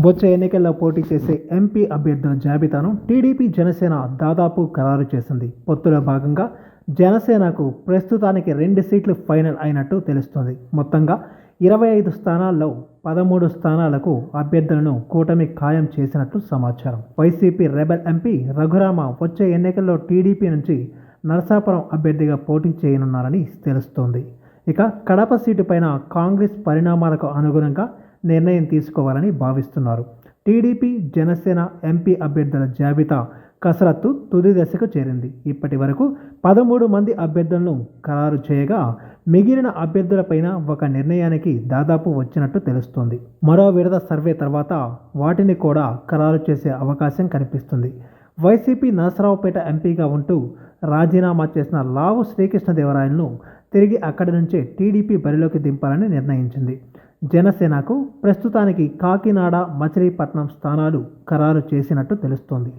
వచ్చే ఎన్నికల్లో పోటీ చేసే ఎంపీ అభ్యర్థుల జాబితాను టీడీపీ జనసేన దాదాపు ఖరారు చేసింది. పొత్తులో భాగంగా జనసేనకు ప్రస్తుతానికి 2 సీట్లు ఫైనల్ అయినట్టు తెలుస్తోంది. మొత్తంగా 25 స్థానాల్లో 13 స్థానాలకు అభ్యర్థులను కూటమి ఖాయం చేసినట్లు సమాచారం. వైసీపీ రెబెల్ ఎంపీ రఘురామ వచ్చే ఎన్నికల్లో టీడీపీ నుంచి నరసాపురం అభ్యర్థిగా పోటీ చేయనున్నారని తెలుస్తోంది. ఇక కడప సీటు పైన కాంగ్రెస్ పరిణామాలకు అనుగుణంగా నిర్ణయం తీసుకోవాలని భావిస్తున్నారు. టీడీపీ జనసేన ఎంపీ అభ్యర్థుల జాబితా కసరత్తు తుది దశకు చేరింది. ఇప్పటి వరకు 13 మంది అభ్యర్థులను ఖరారు చేయగా మిగిలిన అభ్యర్థులపైన ఒక నిర్ణయానికి దాదాపు వచ్చినట్టు తెలుస్తోంది. మరో విడత సర్వే తర్వాత వాటిని కూడా ఖరారు చేసే అవకాశం కనిపిస్తుంది. వైసీపీ నరసరావుపేట ఎంపీగా ఉంటూ రాజీనామా చేసిన లావు శ్రీకృష్ణదేవరాయలను తిరిగి అక్కడి నుంచే టీడీపీ బరిలోకి దింపాలని నిర్ణయించింది. జనసేనకు ప్రస్తుతానికి కాకినాడ, మచిలీపట్నం స్థానాలు ఖరారు చేసినట్టు తెలుస్తోంది.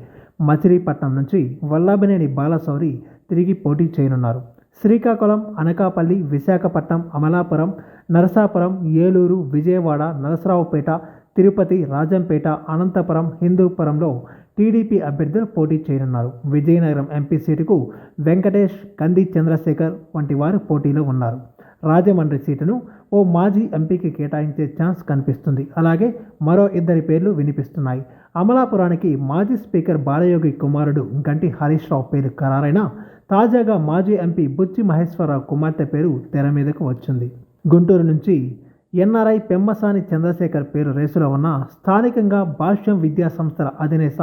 మచిలీపట్నం నుంచి వల్లభనేని బాలశౌరి తిరిగి పోటీ చేయనున్నారు. శ్రీకాకుళం, అనకాపల్లి, విశాఖపట్నం, అమలాపురం, నరసాపురం, ఏలూరు, విజయవాడ, నరసరావుపేట, తిరుపతి, రాజంపేట, అనంతపురం, హిందూపురంలో టీడీపీ అభ్యర్థులు పోటీ చేయనున్నారు. విజయనగరం ఎంపీ సీటుకు వెంకటేష్, కంది చంద్రశేఖర్ వంటి వారు పోటీలో ఉన్నారు. రాజమండ్రి సీటును ఓ మాజీ ఎంపీకి కేటాయించే ఛాన్స్ కనిపిస్తుంది. అలాగే మరో 2 పేర్లు వినిపిస్తున్నాయి. అమలాపురానికి మాజీ స్పీకర్ బాలయోగి కుమారుడు గంటి హరీష్ రావు పేరు ఖరారైన తాజాగా మాజీ ఎంపీ బుచ్చి మహేశ్వరరావు కుమార్తె పేరు తెర మీదకు వచ్చింది. గుంటూరు నుంచి ఎన్ఆర్ఐ పెమ్మసాని చంద్రశేఖర్ పేరు రేసులో ఉన్న స్థానికంగా భాష్యం విద్యా సంస్థల అధినేత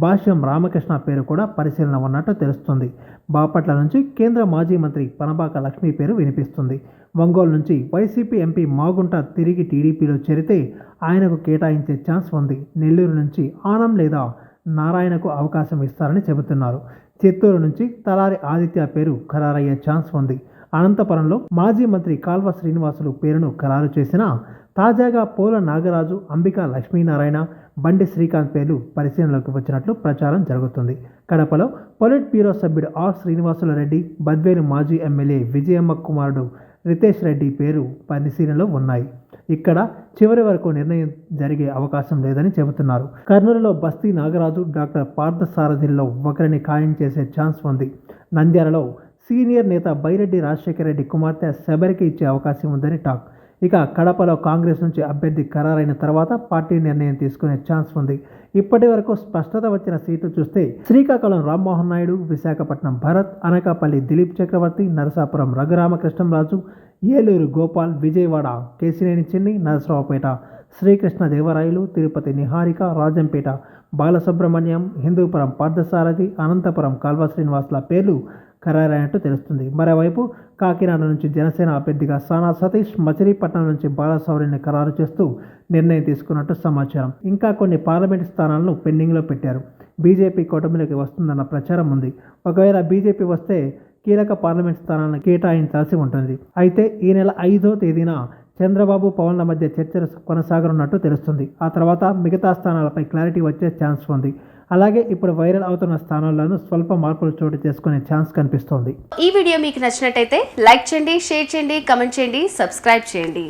భాష్యం రామకృష్ణ పేరు కూడా పరిశీలన ఉన్నట్టు తెలుస్తుంది. బాపట్ల నుంచి కేంద్ర మాజీ మంత్రి పనబాక లక్ష్మి పేరు వినిపిస్తుంది. ఒంగోలు నుంచి వైసీపీ ఎంపీ మాగుంట తిరిగి టీడీపీలో చేరితే ఆయనకు కేటాయించే ఛాన్స్ ఉంది. నెల్లూరు నుంచి ఆనం లేదా నారాయణకు అవకాశం ఇస్తారని చెబుతున్నారు. చిత్తూరు నుంచి తలారి ఆదిత్య పేరు ఖరారయ్యే ఛాన్స్ ఉంది. అనంతపురంలో మాజీ మంత్రి కాల్వ శ్రీనివాసులు పేరును ఖరారు చేసిన తాజాగా పోల నాగరాజు, అంబికా లక్ష్మీనారాయణ, బండి శ్రీకాంత్ పేర్లు పరిశీలనలోకి వచ్చినట్లు ప్రచారం జరుగుతుంది. కడపలో పొలిట్ బ్యూరో సభ్యుడు ఆర్ శ్రీనివాసుల రెడ్డి, బద్వేలు మాజీ ఎమ్మెల్యే విజయమ్మ కుమారుడు రితేష్ రెడ్డి పేరు పరిశీలనలో ఉన్నాయి. ఇక్కడ చివరి వరకు నిర్ణయం జరిగే అవకాశం లేదని చెబుతున్నారు. కర్నూలులో బస్తీ నాగరాజు, డాక్టర్ పార్థసారథిల్లో ఒకరిని ఖాయం చేసే ఛాన్స్ ఉంది. నంద్యాలలో సీనియర్ నేత బైరెడ్డి రాజశేఖర రెడ్డి కుమార్తె శబరికి ఇచ్చే అవకాశం ఉందని టాక్. ఇక కడపలో కాంగ్రెస్ నుంచి అభ్యర్థి ఖరారైన తర్వాత పార్టీ నిర్ణయం తీసుకునే ఛాన్స్ ఉంది. ఇప్పటి వరకు స్పష్టత వచ్చిన సీట్లు చూస్తే శ్రీకాకుళం రామ్మోహన్ నాయుడు, విశాఖపట్నం భరత్, అనకాపల్లి దిలీప్ చక్రవర్తి, నరసాపురం రఘురామకృష్ణంరాజు, ఏలూరు గోపాల్, విజయవాడ కేశినేని చిన్ని, నరసరావుపేట శ్రీకృష్ణదేవరాయలు, తిరుపతి నిహారిక, రాజంపేట బాలసుబ్రహ్మణ్యం, హిందూపురం పార్థసారథి, అనంతపురం కాల్వ శ్రీనివాసుల పేర్లు ఖరారైనట్టు తెలుస్తుంది. మరోవైపు కాకినాడ నుంచి జనసేన అభ్యర్థిగా సానా సతీష్, మచిలీపట్నం నుంచి బాలశౌరిని ఖరారు చేస్తూ నిర్ణయం తీసుకున్నట్టు సమాచారం. ఇంకా కొన్ని పార్లమెంటు స్థానాలను పెండింగ్లో పెట్టారు. బీజేపీ కూటమిలోకి వస్తుందన్న ప్రచారం ఉంది. ఒకవేళ బీజేపీ వస్తే కీలక పార్లమెంట్ స్థానాలను కేటాయించాల్సి ఉంటుంది. అయితే ఈ నెల 5వ తేదీన చంద్రబాబు, పవన్ల మధ్య చర్చలు కొనసాగనున్నట్టు తెలుస్తుంది. ఆ తర్వాత మిగతా స్థానాలపై క్లారిటీ వచ్చే ఛాన్స్ ఉంది. అలాగే ఇప్పుడు వైరల్ అవుతున్న స్థానాల్లోనూ స్వల్ప మార్పులు చోటు చేసుకునే ఛాన్స్ కనిపిస్తోంది. ఈ వీడియో మీకు నచ్చినట్టయితే లైక్ చేయండి, షేర్ చేయండి, కమెంట్ చేయండి, సబ్స్క్రైబ్ చేయండి.